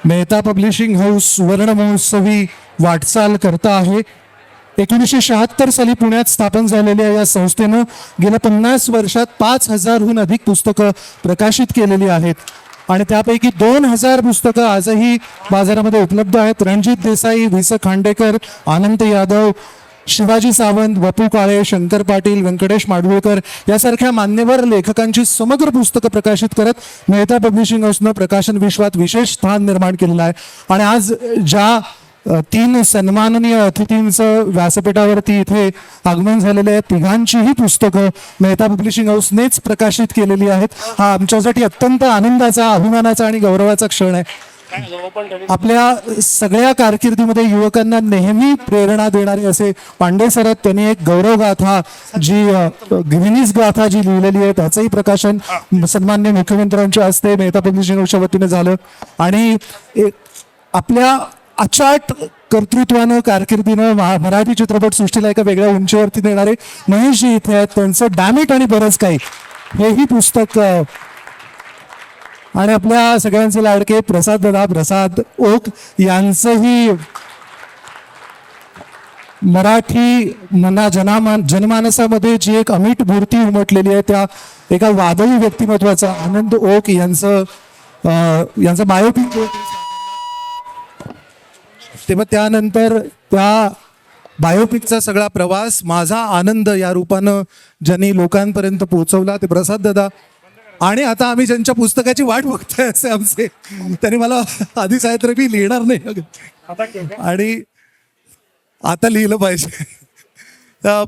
Mehta publishing house सुवर्ण महोत्सवी वाटचाल करता आहे. 1976 साली पुण्यात स्थापन झालेल्या या संस्थेनं गेल्या 50 वर्षात 5000हून अधिक पुस्तकं प्रकाशित केलेली आहेत आणि त्यापैकी 2000 पुस्तकं आजही बाजारामध्ये उपलब्ध आहेत. रणजित देसाई, वि स खांडेकर, आनंद यादव, शिवाजी सावंत, वपू काळे, शंकर पाटील, व्यंकटेश माडगूळकर यासारख्या मान्यवर लेखकांची समग्र पुस्तकं प्रकाशित करत मेहता पब्लिशिंग हाऊसनं प्रकाशन विश्वात विशेष स्थान निर्माण केलेलं आहे. आणि आज ज्या 3 सन्माननीय अतिथींचं व्यासपीठावरती इथे आगमन झालेलं आहे, तिघांचीही पुस्तकं मेहता पब्लिशिंग हाऊसनेच प्रकाशित केलेली आहेत. हा आमच्यासाठी अत्यंत आनंदाचा, अभिमानाचा आणि गौरवाचा क्षण आहे. आपल्या सगळ्या कारकिर्दीमध्ये युवकांना नेहमी प्रेरणा देणारे असे पांडे सर आहेत. त्यांनी एक गौरव गाथा जी गिनिस गाथा जी लिहिलेली आहे त्याचंही प्रकाशन सन्मान्य मुख्यमंत्र्यांच्या हस्ते मेहता पब्लिशिंग हाऊसच्या वतीने झालं. आणि आपल्या अचाट कर्तृत्वानं, कारकिर्दीनं मराठी चित्रपट सृष्टीला एका वेगळ्या उंचीवरती नेणारे महेशजी इथे आहेत. त्यांचं डॅमिट आणि बरंच काही हेही पुस्तक, आणि आपल्या सगळ्यांचे लाडके प्रसाद ओक यांचंही मराठी जनमानसामध्ये जी एक अमिट मूर्ती उमटलेली आहे त्या एका वादळी व्यक्तिमत्वाचा आनंद ओक यांचं बायोपिक. तेव्हा त्यानंतर त्या बायोपिकचा सगळा प्रवास माझा आनंद या रूपानं ज्यांनी लोकांपर्यंत पोहोचवला ते प्रसाद दादा. आणि आता आम्ही ज्यांच्या पुस्तकाची वाट बघतोय असे आमचे, त्यांनी मला आधी सांगितलं मी लिहिणार नाही आणि आता लिहिलं पाहिजे.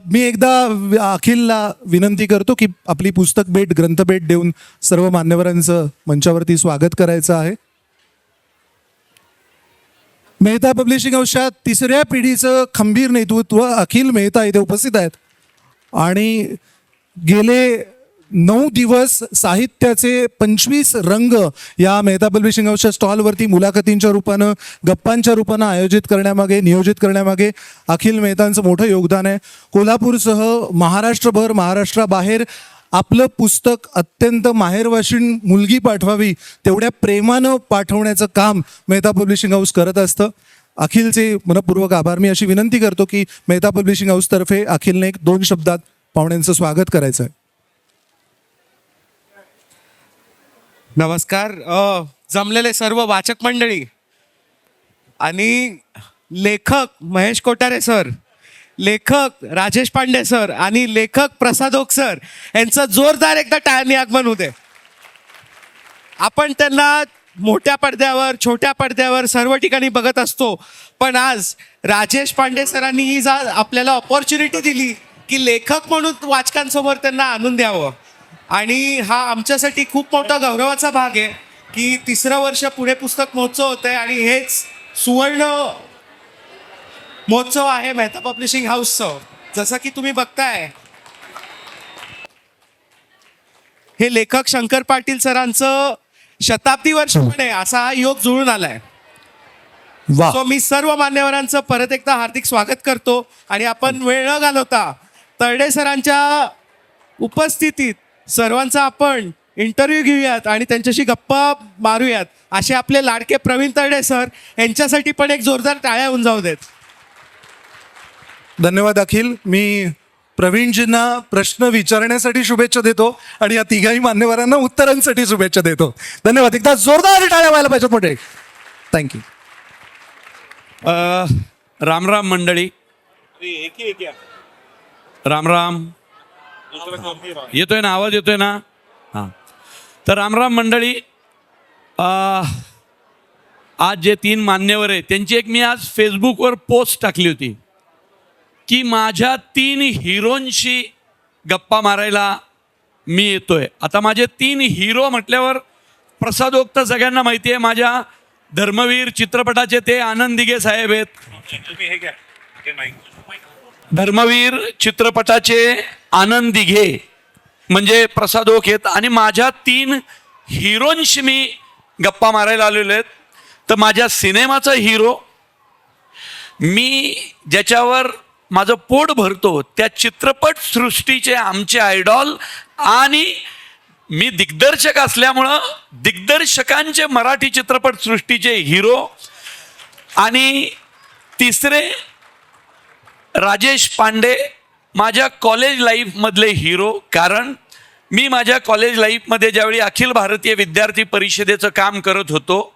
मी एकदा अखिलला विनंती करतो की आपली पुस्तक भेट, ग्रंथभेट देऊन सर्व मान्यवरांचं मंचावरती स्वागत करायचं आहे. मेहता पब्लिशिंग हाऊसच्या 3ऱ्या पिढीचं खंबीर नेतृत्व अखिल मेहता इथे उपस्थित आहेत आणि गेले 9 दिवस साहित्याचे 25 रंग या मेहता पब्लिशिंग हाऊसच्या स्टॉलवरती मुलाखतींच्या रूपानं, गप्पांच्या रूपानं नियोजित करण्यामागे अखिल मेहतांचं मोठं योगदान आहे. कोल्हापूरसह महाराष्ट्राबाहेर आपलं पुस्तक अत्यंत माहेरवाशीण मुलगी पाठवावी तेवढ्या प्रेमानं पाठवण्याचं काम मेहता पब्लिशिंग हाऊस करत असतं. अखिलचे मनपूर्वक आभार. मी अशी विनंती करतो की मेहता पब्लिशिंग हाऊसतर्फे अखिलने 2 शब्दात पाहुण्यांचं स्वागत करायचं आहे. नमस्कार. जमलेले सर्व वाचक मंडळी आणि लेखक महेश कोठारे सर, लेखक राजेश पांडे सर आणि लेखक प्रसाद ओक सर यांचं जोरदार एकदा टाळ्यांनी आगमन होते. आपण त्यांना मोठ्या पडद्यावर, छोट्या पडद्यावर सर्व ठिकाणी बघत असतो, पण आज राजेश पांडे सरांनी ही आपल्याला ऑपॉर्च्युनिटी दिली की लेखक म्हणून वाचकांसमोर त्यांना आणून द्यावं. आणि हा आमच्यासाठी खूप मोठा गौरवाचा भाग आहे की 3रं वर्ष पुणे पुस्तक महोत्सव होत आहे आणि हेच सुवर्ण महोत्सव आहे मेहता पब्लिशिंग हाऊसचं. जसं की तुम्ही बघताय, हे लेखक शंकर पाटील सरांचं शताब्दी वर्ष पण आहे असा हा योग जुळून आलाय. सो मी सर्व मान्यवरांचं परत एकदा हार्दिक स्वागत करतो आणि आपण वेळ न घालवता तरडे सरांच्या उपस्थितीत सर्वांचा आपण इंटरव्ह्यू घेऊयात आणि त्यांच्याशी गप्पा मारूयात. असे आपले लाडके प्रवीण तरडे सर यांच्यासाठी पण एक जोरदार टाळ्या होऊन जाऊ देत. धन्यवाद अखिल. मी प्रवीणजींना प्रश्न विचारण्यासाठी शुभेच्छा देतो आणि या तिघाही मान्यवरांना उत्तरांसाठी शुभेच्छा देतो. धन्यवाद. एकदा जोरदार टाळ्या व्हायला पाहिजेत मोठे. थँक्यू. राम राम मंडळी. राम राम. येतोय ना आवाज? येतोय ना? हां. तर राम राम मंडळी. आज जे 3 मान्यवर आहेत त्यांची एक मी आज फेसबुकवर पोस्ट टाकली होती की माझ्या 3 हिरोंशी गप्पा मारायला मी येतोय. आता माझे 3 हिरो म्हटल्यावर प्रसाद ओक तर सगळ्यांना माहिती आहे, माझ्या धर्मवीर चित्रपटाचे ते आनंद दिघे साहेब आहेत. धर्मवीर चित्रपटाचे आनंद दिघे म्हणजे प्रसाद ओक आहेत. आणि माझ्या 3 हिरोंशी मी गप्पा मारायला आलेलो आहेत. तर माझ्या सिनेमाचा हिरो, मी ज्याच्यावर माझं पोट भरतो त्या चित्रपट सृष्टीचे आमचे आयडॉल आणि मी दिग्दर्शक असल्यामुळं दिग्दर्शकांचे मराठी चित्रपट सृष्टीचे हिरो आणि तिसरे राजेश पांडे माझ्या कॉलेज लाईफमधले हिरो. कारण मी माझ्या कॉलेज लाईफमध्ये ज्यावेळी अखिल भारतीय विद्यार्थी परिषदेचं काम करत होतो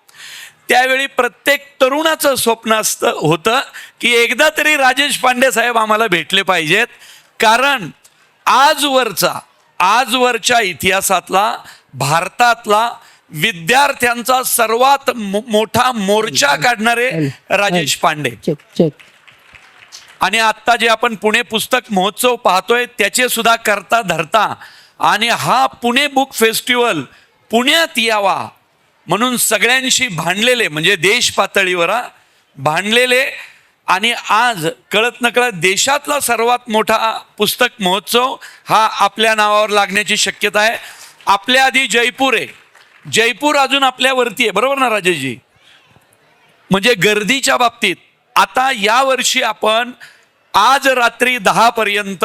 त्यावेळी प्रत्येक तरुणाचं स्वप्न होतं की एकदा तरी राजेश पांडे साहेब आम्हाला भेटले पाहिजेत. कारण आजवरच्या इतिहासातला भारतातला विद्यार्थ्यांचा सर्वात मोठा मोर्चा काढणारे राजेश पांडे. आणि आत्ता जे आपण पुणे पुस्तक महोत्सव पाहतोय त्याचे सुद्धा करता धरता आणि हा पुणे बुक फेस्टिवल पुण्यात यावा म्हणून सगळ्यांशी भांडलेले, म्हणजे देश पातळीवर भांडलेले, आणि आज कळत नकळत देशातला सर्वात मोठा पुस्तक महोत्सव हा आपल्या नावावर लागण्याची शक्यता आहे. आपल्या आधी जयपूर आहे, जयपूर अजून आपल्यावरती आहे, बरोबर ना राजेशजी? म्हणजे गर्दीच्या बाबतीत आता यावर्षी आपण आज रात्री 10 पर्यंत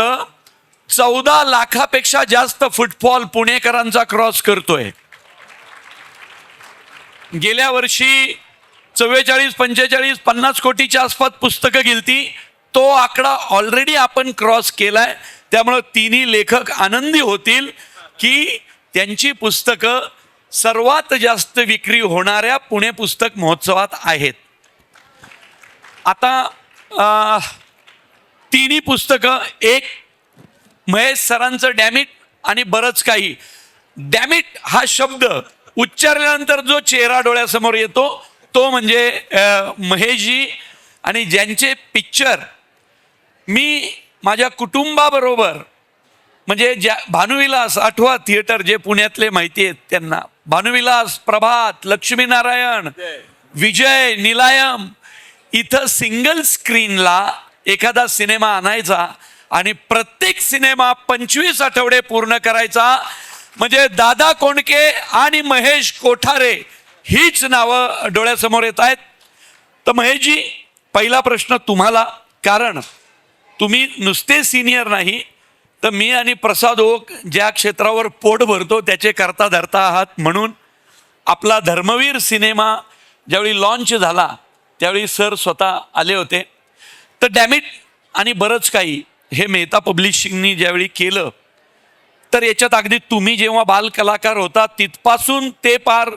14 लाखापेक्षा जास्त फुटफॉल पुणेकरांचा क्रॉस करतोय. गेल्या वर्षी 44, 45, 50 कोटीच्या आसपास पुस्तकं गेलती. तो आकडा ऑलरेडी आपण क्रॉस केलाय. त्यामुळं तिन्ही लेखक आनंदी होतील की त्यांची पुस्तकं सर्वात जास्त विक्री होणाऱ्या पुणे पुस्तक महोत्सवात आहेत. आता तिन्ही पुस्तकं, एक महेश सरांचं डॅमिट आणि बरंच काही. डॅमिट हा शब्द उच्चारल्यानंतर जो चेहरा डोळ्यासमोर येतो तो म्हणजे महेशजी, आणि ज्यांचे पिक्चर मी माझ्या कुटुंबाबरोबर, म्हणजे ज्या भानुविलास, आठवा थिएटर जे पुण्यातले माहिती आहेत त्यांना, भानुविलास, प्रभात, लक्ष्मीनारायण, विजय, निलायम, इथं सिंगल स्क्रीनला एखादा सिनेमा आणायचा आणि प्रत्येक सिनेमा 25 आठवडे पूर्ण करायचा. म्हणजे दादा कोंडके आणि महेश कोठारे हीच नावं डोळ्यासमोर येत आहेत. तर महेशजी, पहिला प्रश्न तुम्हाला, कारण तुम्ही नुसते सिनियर नाही तर मी आणि प्रसाद ओक ज्या क्षेत्रावर पोट भरतो त्याचे करता धरता आहात. म्हणून आपला धर्मवीर सिनेमा ज्यावेळी लॉन्च झाला त्यावेळी सर स्वतः आले होते. तर डॅमिट आणि बरंच काही हे मेहता पब्लिशिंगनी ज्यावेळी केलं तर याच्यात अगदी तुम्ही जेव्हा बाल कलाकार होता तिथपासून ते पार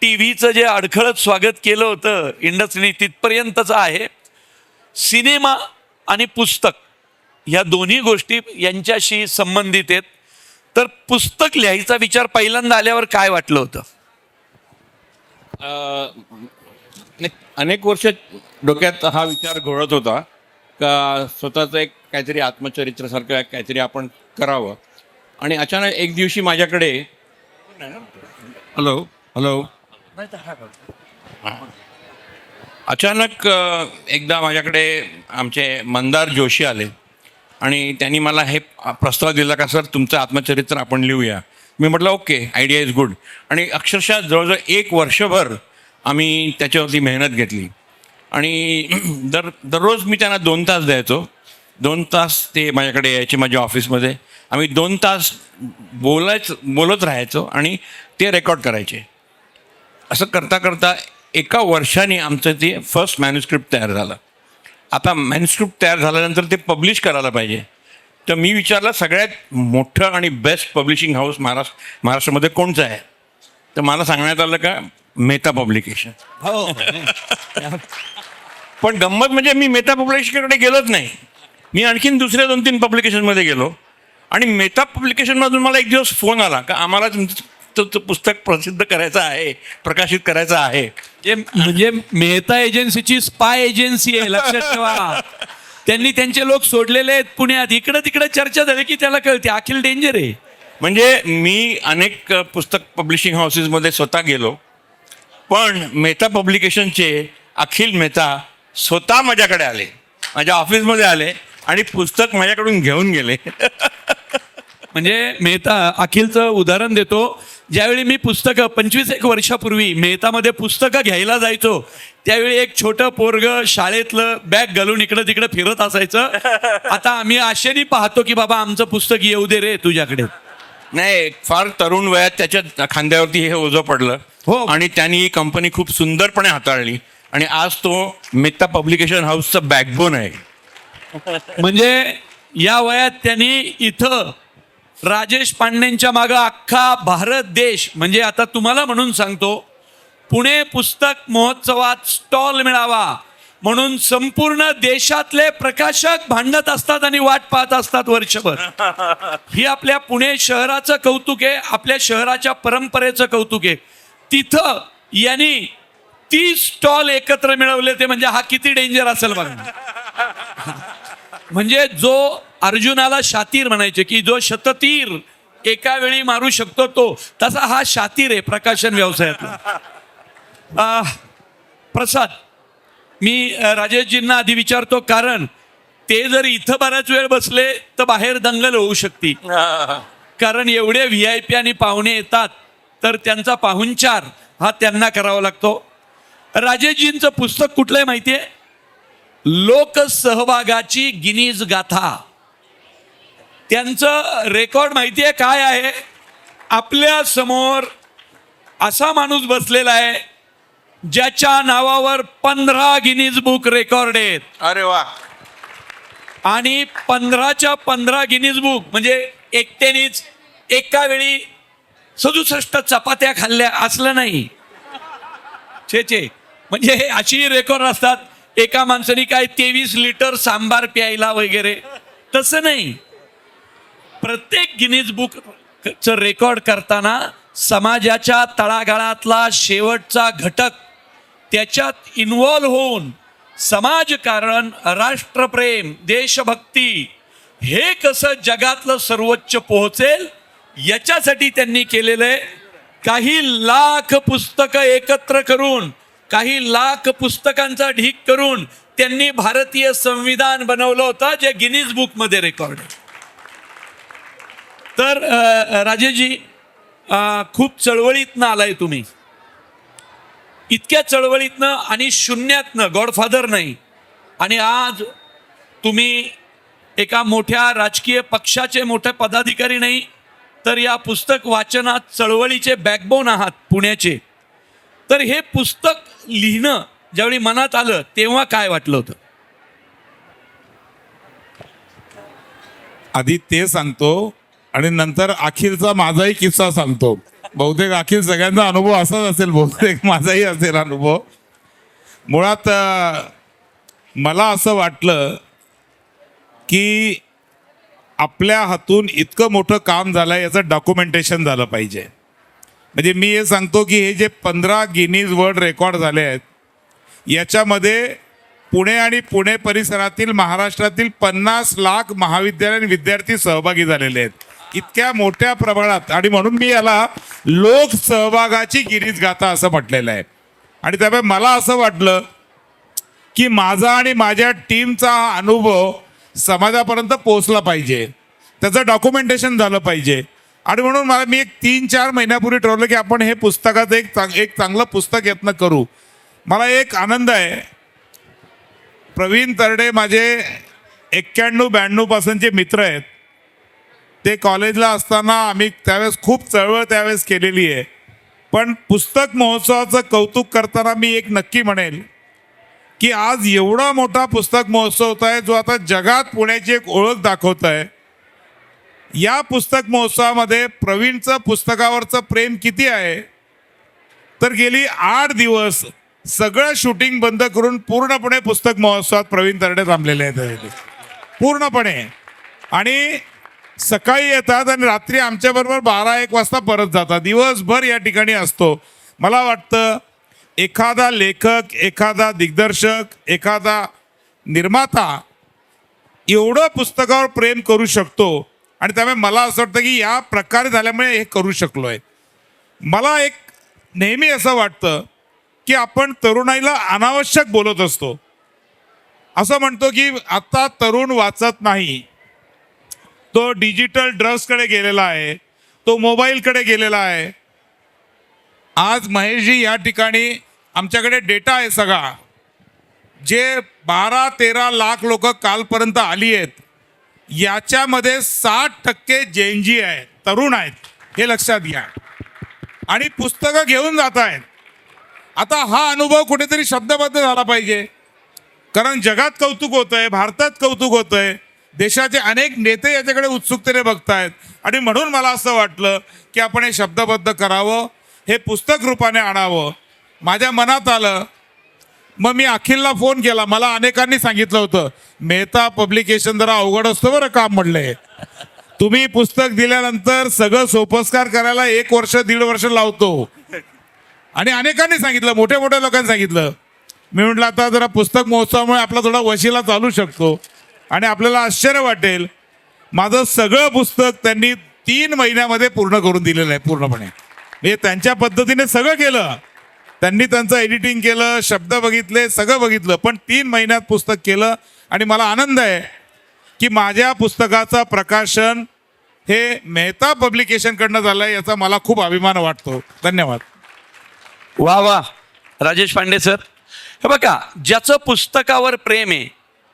टी व्हीचं जे अडखळत स्वागत केलं होतं इंडस्ट्रीने तिथपर्यंतचं आहे. सिनेमा आणि पुस्तक ह्या दोन्ही गोष्टी यांच्याशी संबंधित आहेत. तर पुस्तक लिहायचा विचार पहिल्यांदा आल्यावर काय वाटलं होतं? अनेक वर्ष डोक्यात हा विचार घोळत होता का स्वतःचं एक काहीतरी आत्मचरित्रासारखं काहीतरी आपण करावं. आणि अचानक एक दिवशी माझ्याकडे अचानक एकदा माझ्याकडे आमचे मंदार जोशी आले आणि त्यांनी मला हे प्रस्ताव दिला का सर तुमचं आत्मचरित्र आपण लिहूया. मी म्हटलं ओके, आयडिया इज गुड. आणि अक्षरशः जवळजवळ 1 वर्षभर आम्ही त्याच्यावरती मेहनत घेतली. आणि दररोज मी त्यांना 2 तास द्यायचो. 2 तास ते माझ्याकडे यायचे माझ्या ऑफिसमध्ये. आम्ही 2 तास बोलत राहायचो आणि ते रेकॉर्ड करायचे. असं करता करता एका वर्षाने आमचं ते फर्स्ट मॅन्युस्क्रिप्ट तयार झालं. आता मॅन्युस्क्रिप्ट तयार झाल्यानंतर ते पब्लिश करायला पाहिजे. तर मी विचारलं सगळ्यात मोठं आणि बेस्ट पब्लिशिंग हाऊस महाराष्ट्रामध्ये कोणचं आहे. तर मला सांगण्यात आलं का मेहता पब्लिकेशन. पण गंमत म्हणजे मी मेहता पब्लिकेशनकडे गेलोच नाही. मी आणखीन दुसऱ्या 2-3 पब्लिकेशनमध्ये गेलो आणि मेहता पब्लिकेशनमधून मला एक दिवस फोन आला का आम्हाला तुमचं पुस्तक प्रसिद्ध करायचं आहे, प्रकाशित करायचं आहे. म्हणजे मेहता एजन्सीची स्पाय एजन्सी आहे, लक्षात ठेवा. त्यांनी त्यांचे लोक सोडलेले आहेत पुण्यात. इकडं तिकडे चर्चा झाली की त्याला कळते अखिल डेंजर आहे. म्हणजे मी अनेक पुस्तक पब्लिशिंग हाऊसेसमध्ये स्वतः गेलो, पण मेहता पब्लिकेशनचे अखिल मेहता स्वतः माझ्याकडे आले, माझ्या ऑफिसमध्ये आले आणि पुस्तक माझ्याकडून घेऊन गेले. म्हणजे मेहता, अखिलचं उदाहरण देतो. ज्यावेळी मी पुस्तकं 25-1 वर्षापूर्वी मेहतामध्ये पुस्तकं घ्यायला जायचो त्यावेळी एक छोटं पोरग शाळेतलं बॅग घालून इकडं तिकडं फिरत असायचं. आता आम्ही आशेने पाहतो की बाबा आमचं पुस्तक येऊ दे रे तुझ्याकडे. नाही, फार तरुण वयात त्याच्या खांद्यावरती हे ओझं पडलं हो. आणि त्यांनी ही कंपनी खूप सुंदरपणे हाताळली आणि आज तो मेहता पब्लिकेशन हाऊसचा बॅकबोन आहे. म्हणजे या वयात त्यांनी इथं राजेश पांडेंच्या मागं अख्खा भारत देश, म्हणजे आता तुम्हाला म्हणून सांगतो, पुणे पुस्तक महोत्सवात स्टॉल मिळावा म्हणून संपूर्ण देशातले प्रकाशक भांडत असतात आणि वाट पाहत असतात वर्षभर. ही आपल्या पुणे शहराचं कौतुक आहे, आपल्या शहराच्या परंपरेचं कौतुक आहे. तिथं यांनी 30 स्टॉल एकत्र मिळवले ते म्हणजे हा किती डेंजर असेल बघा. म्हणजे जो अर्जुनाला शातीर म्हणायचे की जो शततीर एका वेळी मारू शकतो तो, तसा हा शातीर आहे प्रकाशन व्यवसायातला. प्रसाद, मी राजेशजींना आधी विचारतो, कारण ते जर इथं बराच वेळ बसले तर बाहेर दंगल होऊ शकते. कारण एवढे VIP आणि पाहुणे येतात तर त्यांचा पाहुणचार हा त्यांना करावा लागतो. राजेशजींचं पुस्तक कुठलं आहे माहिती आहे? लोकसहभागाची गिनीज गाथा. त्यांचं रेकॉर्ड माहिती आहे काय आहे? आपल्या समोर असा माणूस बसलेला आहे ज्याच्या नावावर 15 गिनीज बुक रेकॉर्ड आहेत. अरे वा. आणि 15च्या 15 गिनीज बुक म्हणजे एकट्यानेच एका वेळी 67 चपात्या खाल्ल्या असलं नाही. छे, म्हणजे हे अशी रेकॉर्ड असतात, एका माणसाने काय 23 लिटर सांबार प्यायला वगैरे, तसं नाही. प्रत्येक गिनीज बुकचं रेकॉर्ड करताना समाजाच्या तळागाळातला शेवटचा घटक त्याच्यात इन्व्हॉल्व होऊन समाजकारण, राष्ट्रप्रेम, देशभक्ती हे कसं जगातलं सर्वोच्च पोहोचेल याच्यासाठी त्यांनी केलेलं आहे. काही लाख पुस्तकं एकत्र करून, काही लाख पुस्तकांचा ढीक करून त्यांनी भारतीय संविधान बनवलं होतं, जे गिनीज बुकमध्ये रेकॉर्ड आहे. तर राजेशजी, खूप चळवळीतनं आलाय तुम्ही. इतक्या चळवळीतनं आणि शून्यातनं, गॉडफादर नाही, आणि आज तुम्ही एका मोठ्या राजकीय पक्षाचे मोठे पदाधिकारी नाही तर या पुस्तक वाचनात चळवळीचे बॅकबोन आहात पुण्याचे. तर हे पुस्तक लिहिणं ज्यावेळी मनात आलं तेव्हा काय वाटलं होतं? आधी ते सांगतो आणि नंतर अखिलचा माझाही किस्सा सांगतो. बहुतेक अखिल सगळ्यांचा अनुभव असाच असेल, बहुतेक माझाही असेल अनुभव. मुळात मला असं वाटलं की आपल्या हातून इतकं मोठं काम झालं याचं डॉक्युमेंटेशन झालं पाहिजे. म्हणजे मी हे सांगतो की हे जे 15 गिनीज वर्ल्ड रेकॉर्ड झाले आहेत याच्यामध्ये पुणे आणि पुणे परिसरातील महाराष्ट्रातील 50 लाख महाविद्यालयीन विद्यार्थी सहभागी झालेले आहेत इतक्या मोठ्या प्रमाणात. आणि म्हणून मी याला लोकसहभागाची गिरीज गाथा असं म्हटलेलं आहे. आणि त्यामुळे मला असं वाटलं की माझा आणि माझ्या टीमचा हा अनुभव समाजापर्यंत पोहोचला पाहिजे, त्याचं डॉक्युमेंटेशन झालं पाहिजे. आणि म्हणून मी एक 3-4 महिन्यापूर्वी ठरवलं की आपण हे पुस्तकाचं एक चांगलं पुस्तक यत्न करू. मला एक आनंद आहे, प्रवीण तरडे माझे 91-92 पासूनचे मित्र आहेत. ते कॉलेजला असताना आम्ही त्यावेळेस खूप चळवळ त्यावेळेस केलेली आहे. पण पुस्तक महोत्सवाचं कौतुक करताना मी एक नक्की म्हणेल की आज एवढा मोठा पुस्तक महोत्सव होत आहे जो आता जगात पुण्याची एक ओळख दाखवत आहे. या पुस्तक महोत्सवामध्ये प्रवीणचं पुस्तकावरचं प्रेम किती आहे तर गेली 8 दिवस सगळं शूटिंग बंद करून पूर्णपणे पुस्तक महोत्सवात प्रवीण तरडे थांबलेले आहेत पूर्णपणे. आणि सकाळी येतात आणि रात्री आमच्याबरोबर 12-1 वाजता परत जातात. दिवसभर या ठिकाणी असतो. मला वाटतं एखादा लेखक, एखादा दिग्दर्शक, एखादा निर्माता एवढं पुस्तकावर प्रेम करू शकतो. आणि त्यामुळे मला असं वाटतं की या प्रकारे झाल्यामुळे हे करू शकलो आहे. मला एक नेहमी असं वाटतं की आपण तरुणाईला अनावश्यक बोलत असतो. असं म्हणतो की आता तरुण वाचत नाही, तो डिजिटल ड्रग्सकडे गेलेला आहे, तो मोबाईलकडे गेलेला आहे. आज महेशजी या ठिकाणी आमच्याकडे डेटा आहे सगळा, जे 12-13 लाख लोक कालपर्यंत आली आहेत याच्यामध्ये 60% जेनजी आहेत. तरुण आहेत हे लक्षात घ्या आणि पुस्तकं घेऊन जात आहेत. आता हा अनुभव कुठेतरी शब्दबद्ध झाला पाहिजे, कारण जगात कौतुक होतंय, भारतात कौतुक होतंय, देशाचे अनेक नेते याच्याकडे उत्सुकतेने बघतायत आणि म्हणून मला असं वाटलं की आपण हे शब्दबद्ध करावं, हे पुस्तक रूपाने आणावं. माझ्या मनात आलं, मग मी अखिलला फोन केला. मला अनेकांनी सांगितलं होतं मेहता पब्लिकेशन जरा अवघड असतं बरं काम, म्हणलंय तुम्ही पुस्तक दिल्यानंतर सगळं सोपस्कार करायला 1 वर्ष 1.5 वर्ष लावतो. आणि अनेकांनी सांगितलं, मोठ्या मोठ्या लोकांनी सांगितलं. मी म्हटलं आता जरा पुस्तक महोत्सवामुळे आपला थोडा वशिला चालू शकतो आणि आपल्याला आश्चर्य वाटेल, माझं सगळं पुस्तक त्यांनी 3 महिन्यामध्ये पूर्ण करून दिलेलं आहे पूर्णपणे. म्हणजे त्यांच्या पद्धतीने सगळं केलं, त्यांनी त्यांचं एडिटिंग केलं, शब्द बघितले, सगळं बघितलं, पण 3 महिन्यात पुस्तक केलं. आणि मला आनंद आहे की माझ्या पुस्तकाचं प्रकाशन हे मेहता पब्लिकेशनकडनं झालं आहे, याचा मला खूप अभिमान वाटतो. धन्यवाद. वा वा राजेश पांडे सर. हे बघा, ज्याचं पुस्तकावर प्रेम आहे,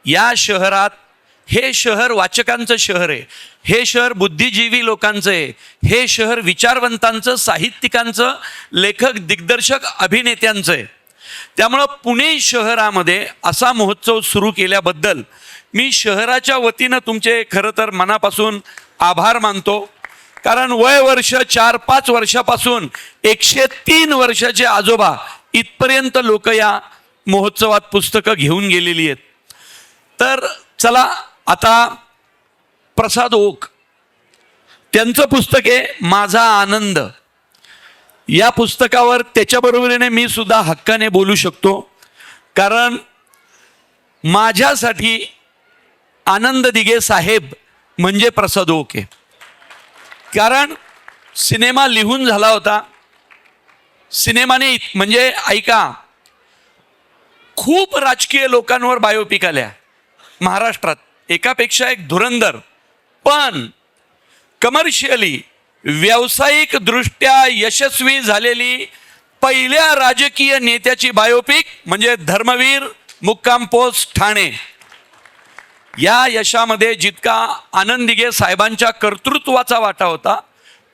या शहरात, हे शहर वाचकांचं शहर आहे, हे शहर बुद्धिजीवी लोकांचं आहे, हे शहर विचारवंतांचं, साहित्यिकांचं, लेखक, दिग्दर्शक, अभिनेत्यांचं आहे. त्यामुळं पुणे शहरामध्ये असा महोत्सव सुरू केल्याबद्दल मी शहराच्या वतीनं तुमचे खरं तर मनापासून आभार मानतो. कारण वर्ष 4-5 वर्षापासून 103 वर्षाचे आजोबा इथपर्यंत लोक या महोत्सवात पुस्तकं घेऊन गेलेली आहेत. तर चला आता प्रसाद ओक त्यांचं पुस्तक आहे माझा आनंद. या पुस्तकावर त्याच्याबरोबरीने मी सुद्धा हक्काने बोलू शकतो, कारण माझ्यासाठी आनंद दिघे साहेब म्हणजे प्रसाद ओक आहे. कारण सिनेमा लिहून झाला होता, सिनेमाने म्हणजे ऐका, खूप राजकीय लोकांवर बायोपिक आल्या महाराष्ट्रात, एकापेक्षा एक धुरंधर, पण कमर्शियली व्यावसायिक दृष्ट्या यशस्वी झालेली पहिल्या राजकीय नेत्याची बायोपिक म्हणजे धर्मवीर मुक्काम पोस्ट ठाणे. या यशामध्ये जितका आनंद दिघे साहेबांच्या कर्तृत्वाचा वाटा होता,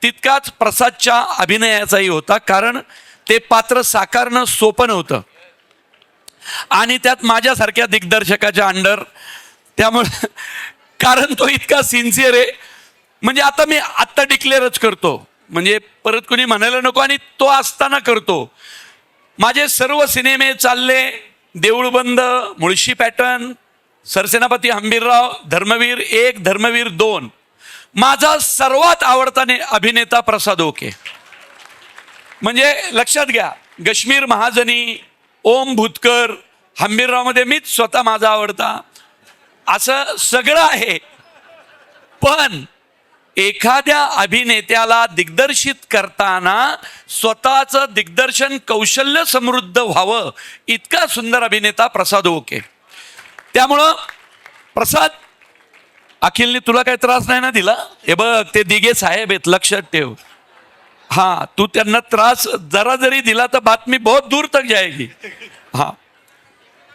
तितकाच प्रसादच्या अभिनयाचाही होता. कारण ते पात्र साकारणं सोपं नव्हतं आणि त्यात माझ्यासारख्या दिग्दर्शकाच्या अंडर. त्यामुळे कारण तो इतका सिन्सिअर आहे, म्हणजे आता मी आत्ता डिक्लेअरच करतो, म्हणजे परत कोणी म्हणायला नको, आणि तो असताना करतो. माझे सर्व सिनेमे चालले, देऊळबंद, मुळशी पॅटर्न, सरसेनापती हंबीरराव, धर्मवीर 1, धर्मवीर 2. माझा सर्वात आवडता अभिनेता प्रसाद ओके. म्हणजे लक्षात घ्या, गश्मीर महाजनी, ओम भूतकर, हंबीररावमध्ये मीच स्वतः माझा आवडता, असं सगळं आहे. पण एखाद्या अभिनेत्याला दिग्दर्शित करताना स्वतःचं दिग्दर्शन कौशल्य समृद्ध व्हावं, इतका सुंदर अभिनेता प्रसाद ओके. त्यामुळं प्रसाद, अखिलने तुला काही त्रास नाही ना दिला? हे बघ, ते दिघे साहेब आहेत, लक्षात ठेव. हा, तू त्यांना त्रास जरा जरी दिला तर बातमी बहुत दूर तक जाएगी. हा,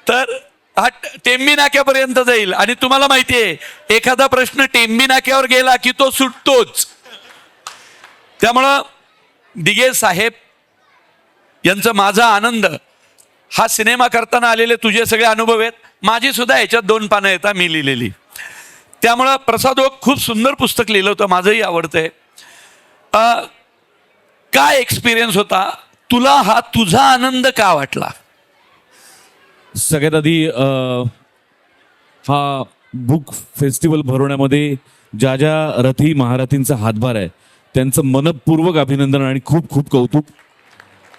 तर हा टेंबी नाक्यापर्यंत जाईल. आणि तुम्हाला माहिती आहे, एखादा प्रश्न टेंबी नाक्यावर गेला की तो सुटतोच. त्यामुळं दिघे साहेब यांचं माझा आनंद हा सिनेमा करताना आलेले तुझे सगळे अनुभव आहेत, माझी सुद्धा ह्याच्यात 2 पानं येतात मी लिहिलेली. त्यामुळं प्रसाद ओक खूप सुंदर पुस्तक लिहिलं होतं, माझंही आवडतंय. काय एक्सपिरियन्स होता तुला? हा तुझा आनंद का वाटला? सगळ्यात आधी हा बुक फेस्टिवल भरवण्यामध्ये ज्या ज्या रथी महारथींचा हातभार आहे त्यांचं मनपूर्वक अभिनंदन आणि खूप खूप कौतुक.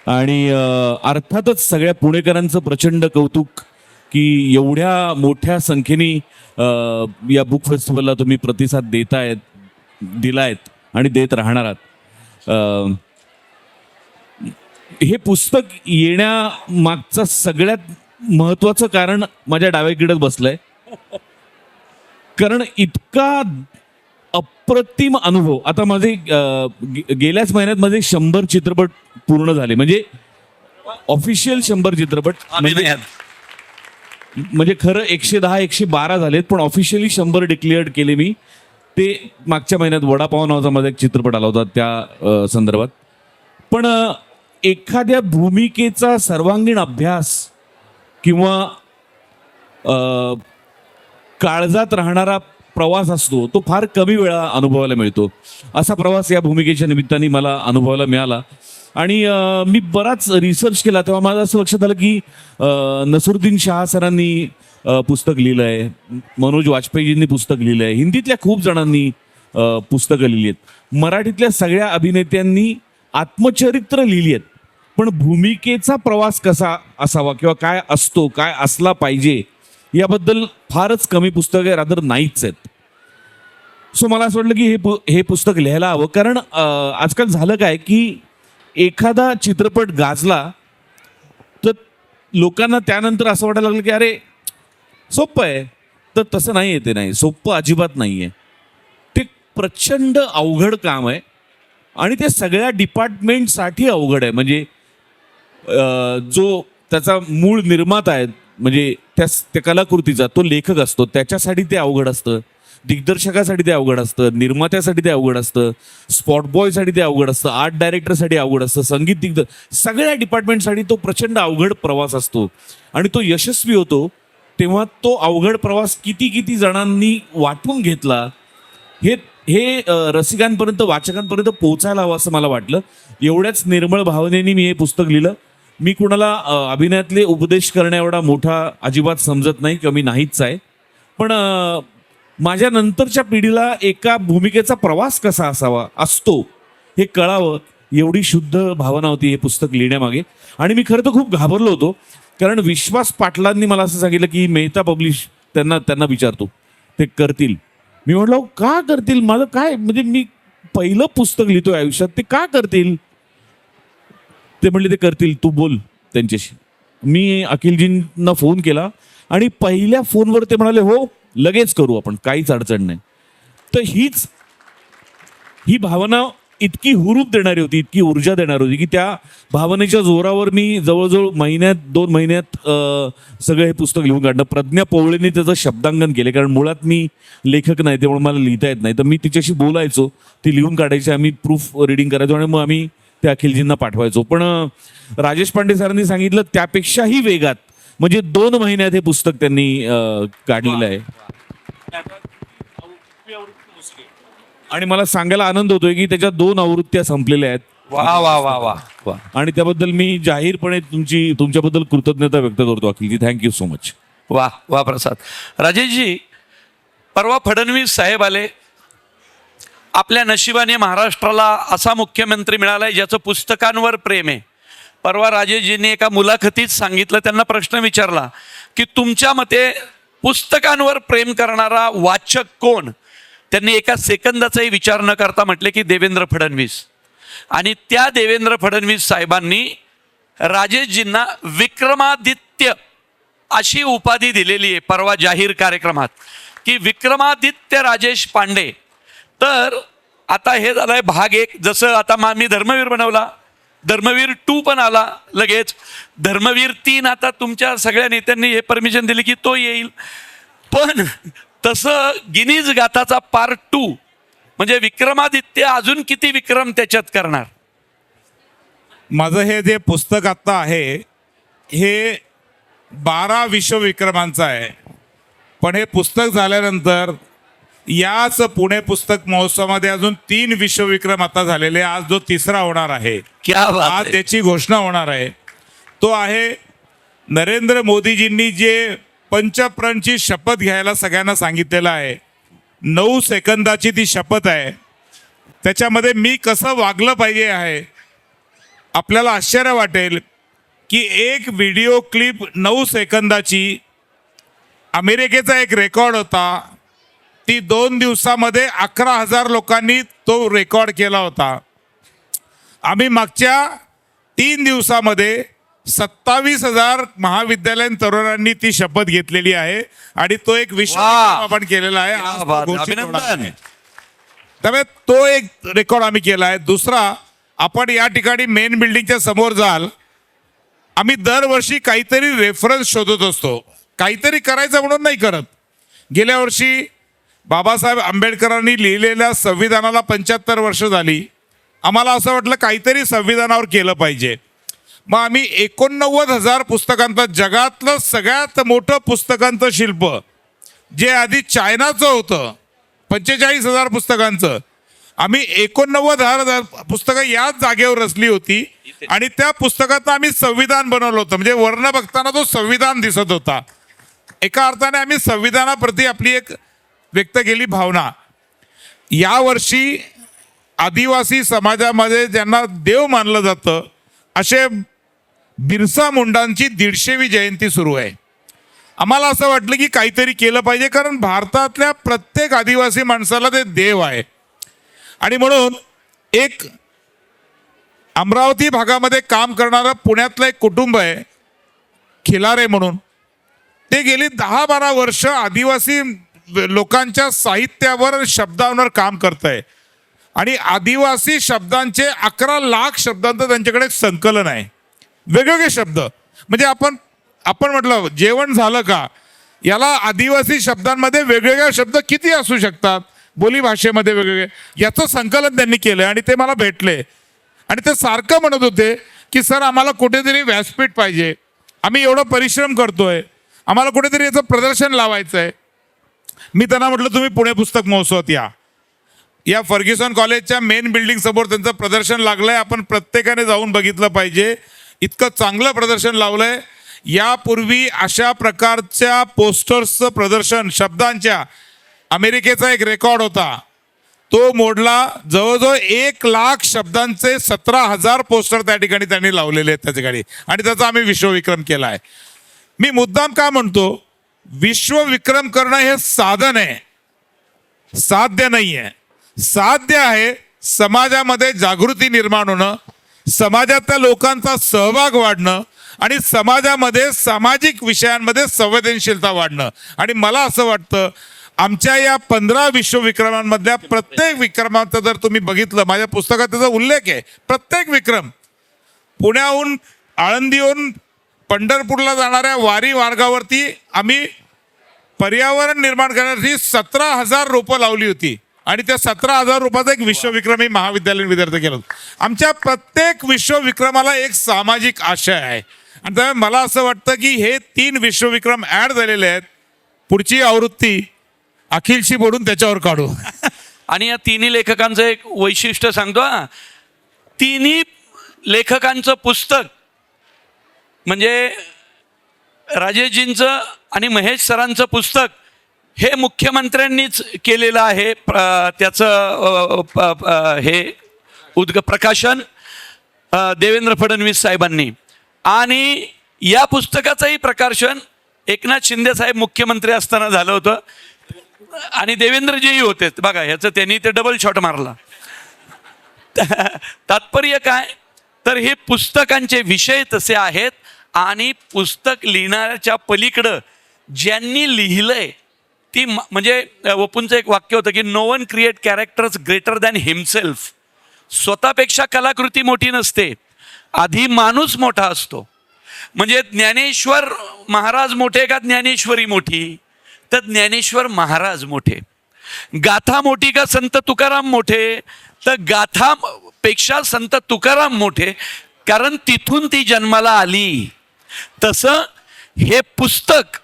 आणि अर्थातच सगळ्या पुणेकरांचं प्रचंड कौतुक की एवढ्या मोठ्या संख्येने या बुक फेस्टिवलला तुम्ही प्रतिसाद दिलायत आणि देत राहणार आहात. हे पुस्तक येण्यामागचं सगळ्यात महत्वाचं कारण माझ्या डाव्याकडे बसलंय, कारण इतका अप्रतिम अनुभव. आता माझे गेल्याच महिन्यात माझे 100 चित्रपट पूर्ण झाले, म्हणजे ऑफिशियल 100 चित्रपट. म्हणजे खरं 110-112 झालेत, पण ऑफिशियली 100 डिक्लेअर्ड केले मी. ते मागच्या महिन्यात वडापाव नावाचा माझा एक चित्रपट आला होता त्या संदर्भात. पण एखाद्या भूमिकेचा सर्वांगीण अभ्यास किंवा काळजात राहणारा प्रवास असतो तो फार कमी वेळा अनुभवायला मिळतो. असा प्रवास या भूमिकेच्या निमित्ताने मला अनुभवायला मिळाला. आणि मी बराच रिसर्च केला तेव्हा माझं असं लक्षात आलं की नसरुद्दीन शाह सरांनी पुस्तक लिहिलं आहे, मनोज वाजपेयीजींनी पुस्तक लिहिलं आहे, हिंदीतल्या खूप जणांनी पुस्तकं लिहिली आहेत, मराठीतल्या सगळ्या अभिनेत्यांनी आत्मचरित्र लिहिली आहेत. पण भूमिकेचा प्रवास कसा असावा किंवा काय असतो, काय असला पाहिजे याबद्दल फारच कमी पुस्तकं रादर नाहीच आहेत. सो मला असं वाटलं की हे पुस्तक लिहायला हवं. कारण आजकाल झालं काय की एखादा चित्रपट गाजला तर लोकांना त्यानंतर असं वाटायला लागलं की अरे सोपं आहे. तर तसं नाही आहे, ते नाही सोपं, अजिबात नाही आहे. ते प्रचंड अवघड काम आहे आणि ते सगळ्या डिपार्टमेंटसाठी अवघड आहे. म्हणजे जो त्याचा मूळ निर्माता आहे म्हणजे त्या कलाकृतीचा तो लेखक असतो, त्याच्यासाठी ते अवघड असतं, दिग्दर्शकासाठी ते अवघड असतं, निर्मात्यासाठी ते अवघड असतं, स्पॉट बॉयसाठी ते अवघड असतं, आर्ट डायरेक्टरसाठी अवघड असतं, संगीत सगळ्या डिपार्टमेंटसाठी तो प्रचंड अवघड प्रवास असतो. आणि तो यशस्वी होतो तेव्हा तो अवघड प्रवास किती किती जणांनी वाटून घेतला हे रसिकांपर्यंत, वाचकांपर्यंत पोहोचायला हवं असं मला वाटलं. एवढ्याच निर्मळ भावनेने मी हे पुस्तक लिहिलं. मी कुणाला अभिनयातले उपदेश करण्या एवढा मोठा अजिबात समजत नाही किंवा मी नाहीच आहे. पण माझ्या नंतरच्या पिढीला एका भूमिकेचा प्रवास कसा असतो हे कळावं एवढी शुद्ध भावना होती हे पुस्तक लिहिण्यामागे. आणि मी खरं तर खूप घाबरलो होतो कारण विश्वास पाटलांनी मला असं सांगितलं की मेहता पब्लिश त्यांना विचारतो ते करतील. मी म्हटलं का करतील, माझं काय, म्हणजे मी पहिलं पुस्तक लिहितोय आयुष्यात, ते का करतील. ते म्हणले ते करतील, तू बोल त्यांच्याशी. मी अखिलजींना फोन केला आणि पहिल्या फोनवर ते म्हणाले हो लगेच करू आपण, काहीच अडचण नाही. तर ही भावना इतकी हुरूप देणारी होती, इतकी ऊर्जा देणारी होती की त्या भावनेच्या जोरावर मी जवळजवळ दोन महिन्यात सगळं हे पुस्तक लिहून काढलं. प्रज्ञा पोवळेंनी त्याचं शब्दांकन केले कारण मुळात मी लेखक नाही त्यामुळे मला लिहिता येत नाही. तर मी तिच्याशी बोलायचो, ती लिहून काढायची, आम्ही प्रूफ रिडिंग करायचो आणि मग आम्ही त्या अखिलजींना पाठवायचो. पण राजेश पांडे सरांनी सांगितलं त्यापेक्षाही वेगात, म्हणजे 2 महिन्यात हे पुस्तक त्यांनी काढलेलं आहे. आणि मला सांगायला आनंद होतोय की त्याच्या 2 आवृत्त्या संपलेल्या आहेत. वा वा वा वा वा. आणि त्याबद्दल मी जाहीरपणे तुमच्याबद्दल कृतज्ञता व्यक्त करतो अखिलजी. Thank you so much. वा वा प्रसाद. राजेशजी, परवा फडणवीस साहेब आले. आपल्या नशिबाने महाराष्ट्राला असा मुख्यमंत्री मिळालाय ज्याचं पुस्तकांवर प्रेम आहे. परवा राजेशजींनी एका मुलाखतीत सांगितलं, त्यांना प्रश्न विचारला की तुमच्या मते पुस्तकांवर प्रेम करणारा वाचक कोण. त्यांनी एका सेकंदाचाही विचार न करता म्हटले की देवेंद्र फडणवीस. आणि त्या देवेंद्र फडणवीस साहेबांनी राजेशजींना विक्रमादित्य अशी उपाधी दिलेली आहे परवा जाहीर कार्यक्रमात की विक्रमादित्य राजेश पांडे. तर आता हे झालंय भाग 1. जसं आता मी धर्मवीर बनवला, धर्मवीर 2 पण आला लगेच, धर्मवीर 3 आता तुमच्या सगळ्या नेत्यांनी हे परमिशन दिली की तो येईल. पण तसं गिनीज गाथाचा पार्ट 2 म्हणजे विक्रमादित्य अजून किती विक्रम त्याच्यात करणार. माझं हे जे पुस्तक आत्ता आहे हे 12 विश्वविक्रमांचं आहे. पण हे पुस्तक झाल्यानंतर याच पुणे पुस्तक महोत्सवामध्ये अजून 3 विश्वविक्रम आता झालेले. आज जो 3रा होणार आहे, क्या बात आज आहे. त्याची घोषणा होणार आहे. तो आहे नरेंद्र मोदीजींनी जे पंचप्रणची शपथ घ्यायला सगळ्यांना सांगितलेलं आहे. 9 सेकंदाची ती शपथ आहे. त्याच्यामध्ये मी कसं वागलं पाहिजे आहे. आपल्याला आश्चर्य वाटेल की एक व्हिडिओ क्लिप 9 सेकंदाची, अमेरिकेचा एक रेकॉर्ड होता, ती 2 दिवसामध्ये 11,000 लोकांनी तो रेकॉर्ड केला होता. आम्ही मागच्या 3 दिवसामध्ये 27,000 महाविद्यालयीन तरुणांनी ती शपथ घेतलेली आहे आणि तो एक विश्व आपण केलेला आहे. आज तो घोषित होणार आहे. त्यामुळे तो एक रेकॉर्ड आम्ही केला आहे. दुसरा, आपण या ठिकाणी मेन बिल्डिंगच्या समोर जाल, आम्ही दरवर्षी काहीतरी रेफरन्स शोधत असतो. काहीतरी करायचं म्हणून नाही करत. गेल्या वर्षी बाबासाहेब आंबेडकरांनी लिहिलेल्या संविधानाला 75 वर्ष झाली. आम्हाला असं वाटलं काहीतरी संविधानावर केलं पाहिजे. मग आम्ही 89,000 पुस्तकांचं, जगातलं सगळ्यात मोठं पुस्तकांचं शिल्प जे आधी चायनाचं होतं 45,000 पुस्तकांचं, आम्ही 89,000 पुस्तकं याच जागेवर रचली होती आणि त्या पुस्तकात आम्ही संविधान बनवलं होतं. म्हणजे वर्ण बघताना तो संविधान दिसत होता. एका अर्थाने आम्ही संविधानाप्रती आपली एक व्यक्त केली भावना. यावर्षी आदिवासी समाजामध्ये ज्यांना देव मानलं जातं असे बिरसा मुंडांची 150वी जयंती सुरू आहे. आम्हाला असं वाटलं की काहीतरी केलं पाहिजे, कारण भारतातल्या प्रत्येक आदिवासी माणसाला ते देव आहे. आणि म्हणून एक अमरावती भागामध्ये काम करणारं पुण्यातलं एक कुटुंब आहे खिलारे म्हणून. ते गेली 10-12 वर्ष आदिवासी लोकांच्या साहित्यावर, शब्दांवर काम करत आहे आणि आदिवासी शब्दांचे 11 लाख शब्दांचं त्यांच्याकडे एक संकलन आहे. वेगवेगळे शब्द, म्हणजे आपण म्हटलं जेवण झालं का, याला आदिवासी शब्दांमध्ये वेगवेगळे शब्द किती असू शकतात, बोलीभाषेमध्ये वेगवेगळे, याचं संकलन त्यांनी केलं आणि ते मला भेटले. आणि ते सारखं म्हणत होते की सर आम्हाला कुठेतरी व्यासपीठ पाहिजे, आम्ही एवढं परिश्रम करतोय, आम्हाला कुठेतरी याचं प्रदर्शन लावायचं आहे. मी त्यांना म्हटलं तुम्ही पुणे पुस्तक महोत्सवात या फर्ग्युसन कॉलेजच्या मेन बिल्डिंग समोर त्यांचं प्रदर्शन लागलंय, आपण प्रत्येकाने जाऊन बघितलं पाहिजे. इतकं चांगलं प्रदर्शन लावलंय. यापूर्वी अशा प्रकारच्या पोस्टर्सचं प्रदर्शन शब्दांच्या अमेरिकेचा एक रेकॉर्ड होता, तो मोडला. जवळजवळ 1 लाख शब्दांचे 17,000 पोस्टर त्या ठिकाणी त्यांनी लावलेले आहेत त्या ठिकाणी, आणि त्याचा आम्ही विश्वविक्रम केला आहे. मी मुद्दाम का म्हणतो, विश्वविक्रम करणं हे साधन आहे, साध्य नाही आहे. साध्य आहे समाजामध्ये जागृती निर्माण होणं, समाजातल्या लोकांचा सहभाग वाढणं आणि समाजामध्ये सामाजिक विषयांमध्ये संवेदनशीलता वाढणं. आणि मला असं वाटतं आमच्या या 15 विश्वविक्रमांमधल्या प्रत्येक विक्रमाचं जर तुम्ही बघितलं, माझ्या पुस्तकात त्याचा उल्लेख आहे, प्रत्येक विक्रम पुण्याहून आळंदीहून पंढरपूरला जाणाऱ्या वारी मार्गावरती आम्ही पर्यावरण निर्माण करण्यासाठी 17,000 रोपं लावली होती आणि त्या 17,000 रोपाचा एक विश्वविक्रमी महाविद्यालयीन विद्यार्थी केलं होतं. आमच्या प्रत्येक विश्वविक्रमाला एक सामाजिक आशय आहे आणि त्यामुळे मला असं वाटतं की हे 3 विश्वविक्रम ॲड झालेले आहेत. पुढची आवृत्ती अखिलशी बोलून त्याच्यावर काढू. आणि या तिन्ही लेखकांचं एक वैशिष्ट्य सांगतो हा. तिन्ही लेखकांचं पुस्तक म्हणजे राजेशजींचं आणि महेश सरांचं पुस्तक हे मुख्यमंत्र्यांनीच केलेलं आहे. त्याचं हे प्रकाशन देवेंद्र फडणवीस साहेबांनी, आणि या पुस्तकाचंही प्रकाशन एकनाथ शिंदे साहेब मुख्यमंत्री असताना झालं होतं आणि देवेंद्रजीही होते. बघा ह्याचं त्यांनी ते डबल शॉट मारला. तात्पर्य काय, तर हे पुस्तकांचे विषय तसे आहेत आणि पुस्तक लिहिणाऱ्याच्या पलीकडं ज्यांनी लिहिलंय ती म्हणजे वपूंचं एक वाक्य होतं की no one create characters greater than himself. स्वतःपेक्षा कलाकृती मोठी नसते, आधी माणूस मोठा असतो. म्हणजे ज्ञानेश्वर महाराज मोठे का ज्ञानेश्वरी मोठी, तर ज्ञानेश्वर महाराज मोठे. गाथा मोठी का संत तुकाराम मोठे, तर गाथापेक्षा संत तुकाराम मोठे, कारण तिथून ती जन्माला आली. तसं हे पुस्तक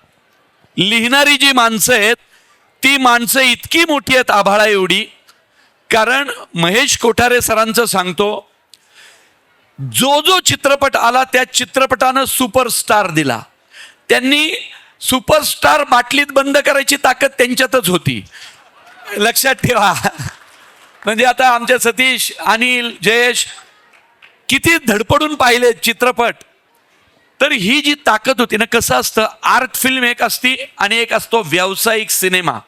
लिहिणारी जी माणसं आहेत ती माणसं इतकी मोठी आहेत आभाळा एवढी. कारण महेश कोठारे सरांचं सांगतो, जो जो चित्रपट आला त्या चित्रपटानं सुपरस्टार दिला. त्यांनी सुपरस्टार बाटलीत बंद करायची ताकद त्यांच्यातच होती, लक्षात ठेवा. म्हणजे आता आमचे सतीश, अनिल, जयेश किती धडपडून पाहिले चित्रपट, तर ही जी ताकद होती ना, कसं असतं आर्ट फिल्म एक असती आणि एक असतो व्यावसायिक सिनेमा.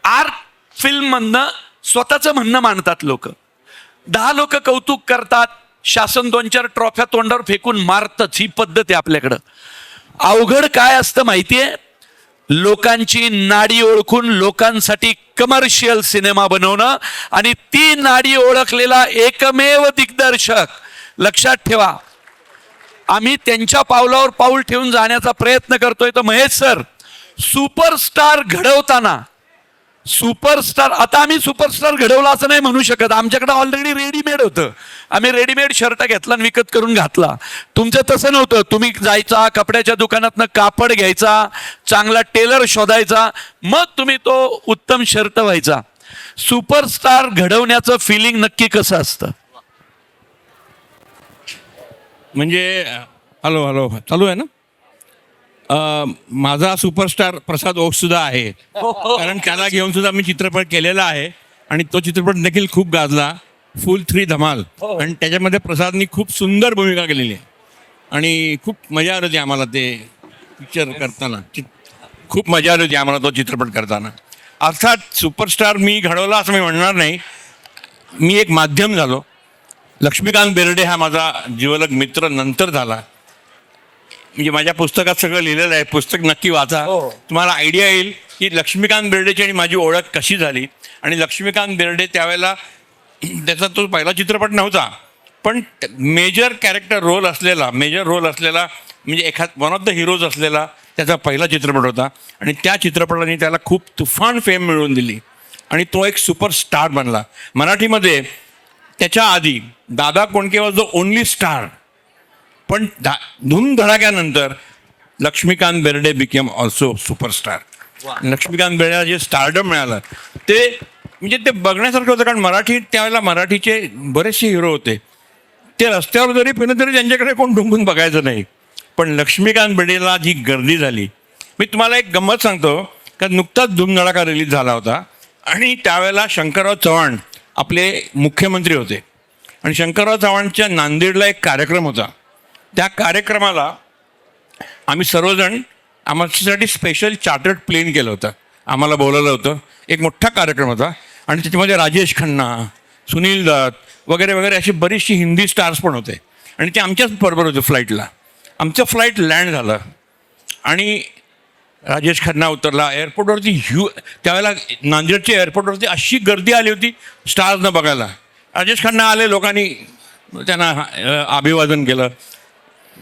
आर्ट फिल्ममधनं स्वतःचं म्हणणं मांडतात लोक, 10 लोक कौतुक करतात, शासन 2-4 ट्रॉफ्या तोंडावर फेकून मारतच, ही पद्धत आहे आपल्याकडं. अवघड काय असतं माहितीये, लोकांची नाडी ओळखून लोकांसाठी कमर्शियल सिनेमा बनवणं, आणि ती नाडी ओळखलेला एकमेव दिग्दर्शक, लक्षात ठेवा आम्ही त्यांच्या पावलावर पाऊल ठेवून जाण्याचा प्रयत्न करतोय. तर महेश सर सुपरस्टार घडवताना सुपरस्टार, आता आम्ही सुपरस्टार घडवला असं नाही म्हणू शकत. आमच्याकडे ऑलरेडी रेडीमेड होतं. आम्ही रेडीमेड शर्ट घेतला आणि विकत करून घातला. तुमचं तसं नव्हतं. तुम्ही जायचा कपड्याच्या दुकानातनं कापड घ्यायचा, चांगला टेलर शोधायचा, मग तुम्ही तो उत्तम शर्ट व्हायचा. सुपरस्टार घडवण्याचं फिलिंग नक्की कसं असतं? म्हणजे हॅलो हॅलो चालू आहे ना. माझा सुपरस्टार प्रसाद ओक सुद्धा आहे, कारण त्याला घेऊन सुद्धा मी चित्रपट केलेला आहे आणि तो चित्रपट देखील खूप गाजला, फुल 3 धमाल. आणि त्याच्यामध्ये प्रसादनी खूप सुंदर भूमिका केलेली आहे आणि खूप मजा आली होती आम्हाला ते पिक्चर करताना. खूप मजा आली होती आम्हाला तो चित्रपट करताना. अर्थात सुपरस्टार मी घडवला असं मी म्हणणार नाही, मी एक माध्यम झालो. लक्ष्मीकांत बेर्डे हा माझा जिवलग मित्र नंतर झाला. म्हणजे माझ्या पुस्तकात सगळं लिहिलेलं आहे, पुस्तक नक्की वाचा. तुम्हाला आयडिया येईल की लक्ष्मीकांत बेर्डेची आणि माझी ओळख कशी झाली. आणि लक्ष्मीकांत बेर्डे त्यावेळेला त्याचा तो पहिला चित्रपट नव्हता, पण मेजर रोल असलेला म्हणजे वन ऑफ द हिरोज असलेला त्याचा पहिला चित्रपट होता. आणि त्या चित्रपटाने त्याला खूप तुफान फेम मिळवून दिली आणि तो एक सुपरस्टार बनला. मराठीमध्ये त्याच्या आधी Dada Kondke was the only star, पण धूम धडाक्यानंतर Laxmikant Berde became also superstar. Laxmikant बेर्डेला जे स्टारडम मिळालं ते म्हणजे ते बघण्यासारखं होतं, कारण त्यावेळेला मराठीचे बरेचसे हिरो होते, ते रस्त्यावर जरी फिरले तरी त्यांच्याकडे कोण डुंकून बघायचं नाही. पण लक्ष्मीकांत बेर्डेला जी गर्दी झाली, मी तुम्हाला एक गंमत सांगतो का नुकताच धूमधडाका रिलीज झाला होता आणि त्यावेळेला शंकरराव चव्हाण आपले मुख्यमंत्री होते आणि शंकरराव चव्हाणच्या नांदेडला एक कार्यक्रम होता. त्या कार्यक्रमाला आम्ही सर्वजण आमच्यासाठी स्पेशल चार्टर्ड प्लेन केलं होतं, आम्हाला बोलवलं होतं. एक मोठा कार्यक्रम होता आणि त्याच्यामध्ये राजेश खन्ना, सुनील दत्त वगैरे वगैरे अशी बरीचशी हिंदी स्टार्स पण होते आणि ते आमच्याच बरोबर होते फ्लाईटला. आमचं फ्लाईट लँड झालं आणि राजेश खन्ना उतरला एअरपोर्टवरती. त्यावेळेला नांदेडच्या एअरपोर्टवरती अशी गर्दी आली होती स्टार्सनं बघायला. राजेश खन्ना आले, लोकांनी त्यांना अभिवादन केलं.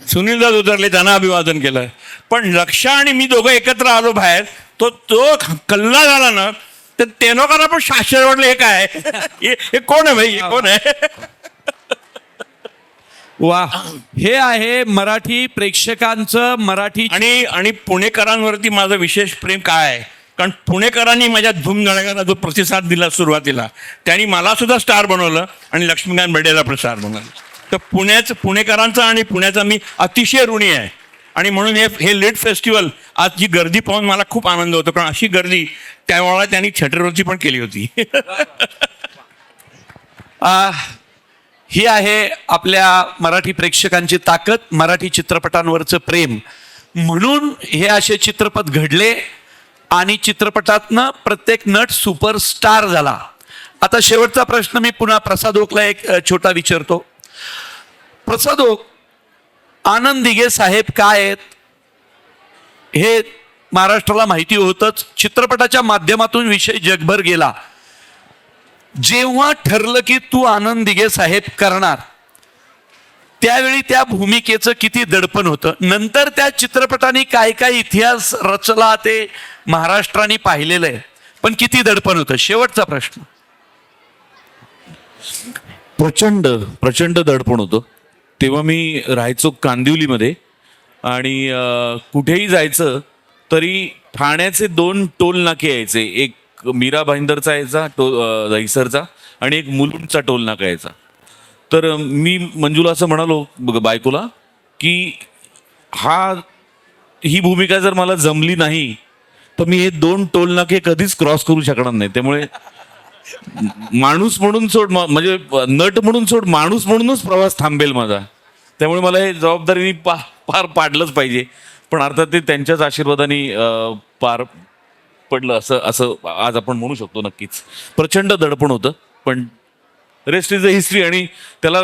सुनील दत्त उतरले, त्यांना अभिवादन केलं. पण लक्ष्या आणि मी दोघं एकत्र आलो बाहेर, तो कल्ला झाला ना, तर ते लोकांना पण शास्त्र वाटलं, हे काय हे कोण आहे भाई, हे कोण आहे. वा, हे आहे मराठी प्रेक्षकांचं. मराठी आणि पुणेकरांवरती माझं विशेष प्रेम काय आहे, कारण पुणेकरांनी माझ्या धूमधडाक्याला जो प्रतिसाद दिला सुरुवातीला, त्यांनी मला सुद्धा स्टार बनवलं आणि लक्ष्मीकांत बेर्डेला पण स्टार बनवलं. तर पुणेकरांचा आणि पुण्याचा मी अतिशय ऋणी आहे. आणि म्हणून हे लेट फेस्टिवल आज जी गर्दी पाहून मला खूप आनंद होतो, कारण अशी गर्दी त्यावेळेला त्यांनी थिएटरवरची पण केली होती. ही आहे आपल्या मराठी प्रेक्षकांची ताकद, मराठी चित्रपटांवरचं प्रेम. म्हणून हे असे चित्रपट घडले आणि चित्रपटातनं प्रत्येक नट सुपरस्टार झाला. आता शेवटचा प्रश्न मी पुन्हा प्रसाद ओकला एक छोटा विचारतो. प्रसाद ओक, आनंद दिघे साहेब काय आहेत हे महाराष्ट्राला माहिती होतंच. चित्रपटाच्या माध्यमातून विषय जगभर गेला. जेव्हा ठरलं की तू आनंद दिघे साहेब करणार, त्यावेळी त्या भूमिकेचं किती दडपण होतं. नंतर त्या चित्रपटाने काय काय इतिहास रचला ते महाराष्ट्राने पाहिलेलं आहे, पण किती दडपण होतं. शेवटचा प्रश्न. प्रचंड प्रचंड दडपण होतं. तेव्हा मी राहायचो कांदिवलीमध्ये आणि कुठेही जायचं तरी ठाण्याचे 2 टोल नाके यायचे. एक मीरा भाईंदरचा यायचा दहिसरचा आणि एक मुलुंडचा टोल नाका यायचा. तर मी मंजूला असं म्हणालो बायकोला की ही भूमिका जर मला जमली नाही तर मी हे 2 टोल नाके कधीच क्रॉस करू शकणार नाही. त्यामुळे माणूस म्हणून सोड, म्हणजे नट म्हणून सोड, माणूस म्हणूनच प्रवास थांबेल माझा. त्यामुळे मला हे जबाबदारीने पार पाडलंच पाहिजे. पण अर्थात ते त्यांच्याच आशीर्वादाने पार पडलं असं आज आपण म्हणू शकतो. नक्कीच प्रचंड दडपण होतं, पण रेस्ट इज अ हिस्ट्री. आणि त्याला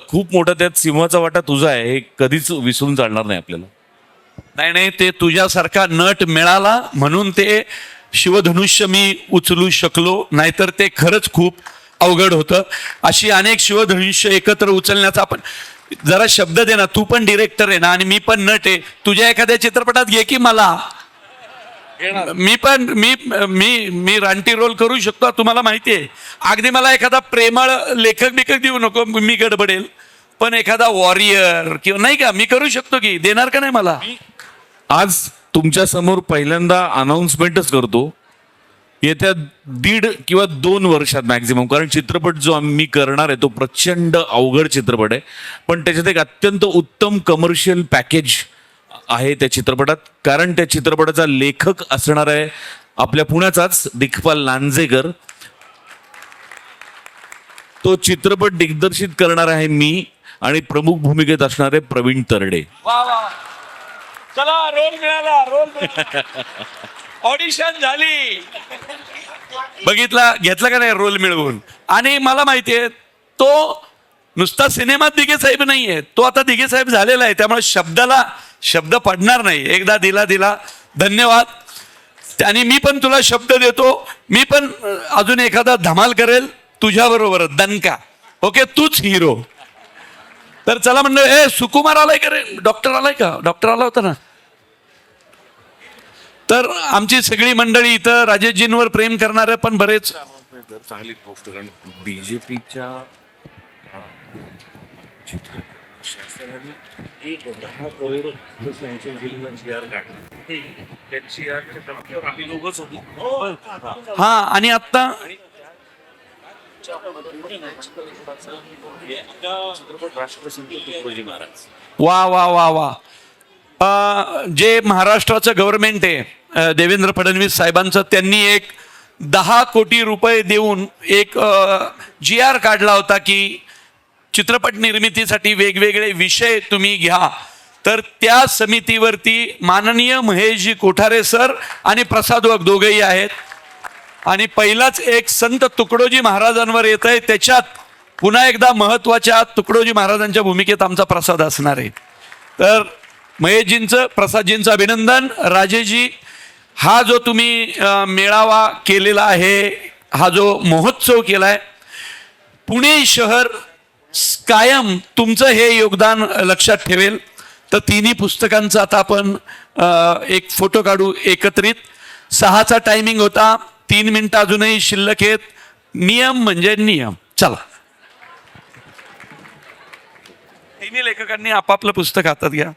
खूप मोठा त्यात सिंहाचा वाटा तुझा आहे हे कधीच विसरून चालणार नाही आपल्याला. नाही, ते तुझ्यासारखा नट मिळाला म्हणून ते शिवधनुष्य मी उचलू शकलो, नाहीतर ते खरंच खूप अवघड होतं. अशी अनेक शिवधनुष्य एकत्र उचलण्याचा आपण जरा शब्द दे ना. तू पण डिरेक्टर आहे ना आणि मी पण नट आहे. तुझ्या एखाद्या चित्रपटात घे की मला. मी रानटी रोल करू शकतो तुम्हाला माहिती आहे. अगदी मला एखादा प्रेमळ लेखक बिखक देऊ नको, मी गडबडेल. पण एखादा वॉरियर किंवा नाही का, मी करू शकतो की. देणार का नाही मला? आज तुमच्या समोर पहिल्यांदा अनाउन्समेंटच करतो, येत्या 1.5 किंवा 2 वर्षात मॅक्झिमम, कारण चित्रपट जो आम्ही करणार आहे तो प्रचंड अवघड चित्रपट आहे, पण त्याच्यात एक अत्यंत उत्तम कमर्शियल पॅकेज आहे त्या चित्रपटात. कारण त्या चित्रपटाचा लेखक असणार आहे आपल्या पुण्याचाच दिग्पाल लांजेकर. तो चित्रपट दिग्दर्शित करणार आहे मी, आणि प्रमुख भूमिकेत असणार आहे प्रवीण तरडे. वा वा, चला रोल मिळाला, रोल ऑडिशन झाली. बघितला, घेतला का नाही रोल मिळवून? आणि मला माहितीये तो नुसता सिनेमात दिघे साहेब नाहीये, तो आता दिघे साहेब झालेला आहे. त्यामुळे शब्दाला शब्द पडणार नाही. एकदा दिला धन्यवाद. आणि मी पण तुला शब्द देतो, मी पण अजून एखादा धमाल करेल तुझ्या बरोबर, दणका. ओके, तूच हिरो. तर चला म्हणलं, सुकुमार आलाय का रे? डॉक्टर आलाय का? डॉक्टर आला होता ना. तर आमची सगळी मंडळी इथं राजेशजींवर प्रेम करणारे पण बरेच. चांगली गोष्ट, कारण बीजेपीच्या हा, आणि आता वा वा वा वा, जे महाराष्ट्राचं गव्हर्नमेंट आहे देवेंद्र फडणवीस साहेबांचं, त्यांनी एक 10 कोटी रुपये देऊन एक GR काढला होता की चित्रपट निर्मितीसाठी वेगवेगळे विषय तुम्ही घ्या. तर त्या समितीवरती माननीय महेशजी कोठारे सर आणि प्रसाद वाघ दोघेही आहेत. आणि पहिलाच एक संत तुकडोजी महाराजांवर येत आहे, त्याच्यात पुन्हा एकदा महत्वाच्या तुकडोजी महाराजांच्या भूमिकेत आमचा प्रसाद असणार आहे. तर महेशजींचं, प्रसादजींचं अभिनंदन. राजेशजी, हा जो तुम्ही मेळावा केलेला आहे, हा जो महोत्सव केलाय, पुणे शहर कायम तुमचं हे योगदान लक्षात ठेवेल. तर तिन्ही पुस्तकांचं आता आपण एक फोटो काढू एकत्रित. 6चा टायमिंग होता, 3 मिनिटं अजूनही शिल्लक आहेत. नियम म्हणजे नियम. चला, तिन्ही लेखकांनी आपापलं पुस्तक हातात घ्या.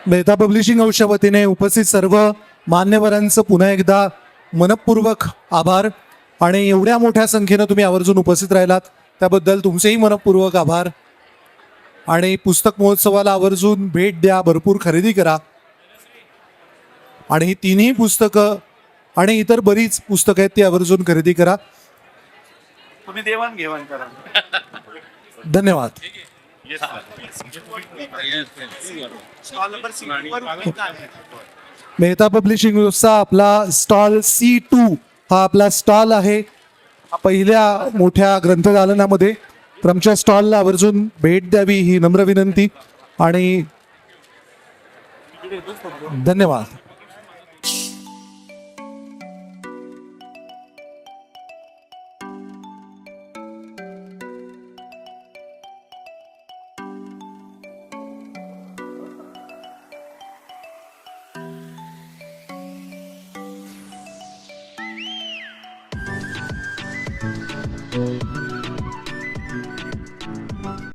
मेहता पब्लिशिंग हाऊसच्या वतीने उपस्थित सर्व मान्यवरांचं पुन्हा एकदा मनपूर्वक आभार. आणि एवढ्या मोठ्या संख्येनं तुम्ही आवर्जून उपस्थित राहिलात त्याबद्दल तुमचेही मनपूर्वक आभार. आणि पुस्तक महोत्सवाला आवर्जून भेट द्या, भरपूर खरेदी करा. आणि ही तिन्ही पुस्तकं आणि इतर बरीच पुस्तकं आहेत ती आवर्जून खरेदी करा. तुम्ही देवाणघेवाण करा. धन्यवाद. मेहता पब्लिशिंग हाऊसचा आपला स्टॉल C2 हा आपला स्टॉल आहे पहिल्या मोठ्या ग्रंथदालनामध्ये. तर आमच्या स्टॉलला आवर्जून भेट द्यावी ही नम्र विनंती. आणि धन्यवाद.